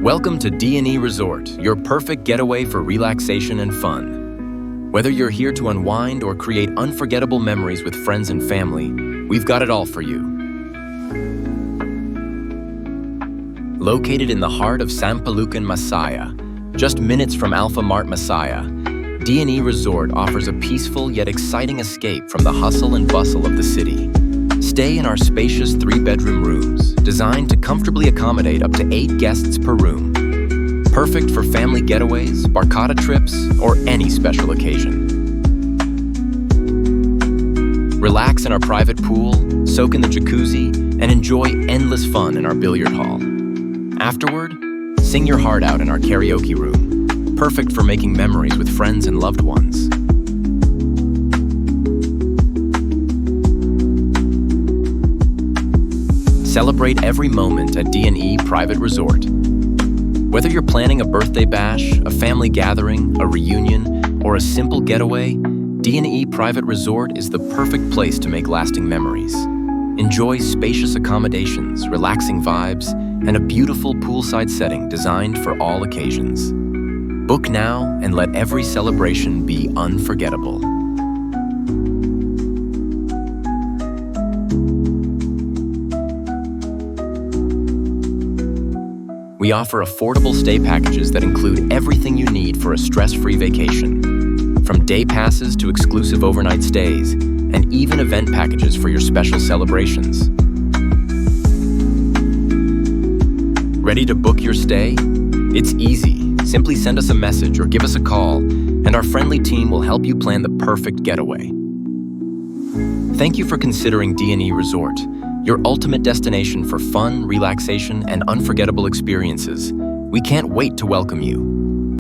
Welcome to D&E Resort, your perfect getaway for relaxation and fun. Whether you're here to unwind or create unforgettable memories with friends and family, we've got it all for you. Located in the heart of Sampalucan, Masaya, just minutes from Alpha Mart Masaya, D&E Resort offers a peaceful yet exciting escape from the hustle and bustle of the city. Stay in our spacious 3-bedroom rooms, designed to comfortably accommodate up to 8 guests per room. Perfect for family getaways, barcata trips, or any special occasion. Relax in our private pool, soak in the jacuzzi, and enjoy endless fun in our billiard hall. Afterward, sing your heart out in our karaoke room, perfect for making memories with friends and loved ones. Celebrate every moment at D&E Private Resort. Whether you're planning a birthday bash, a family gathering, a reunion, or a simple getaway, D&E Private Resort is the perfect place to make lasting memories. Enjoy spacious accommodations, relaxing vibes, and a beautiful poolside setting designed for all occasions. Book now and let every celebration be unforgettable. We offer affordable stay packages that include everything you need for a stress-free vacation, from day passes to exclusive overnight stays, and even event packages for your special celebrations. Ready to book your stay? It's easy. Simply send us a message or give us a call, and our friendly team will help you plan the perfect getaway. Thank you for considering D&E Resort, your ultimate destination for fun, relaxation, and unforgettable experiences. We can't wait to welcome you.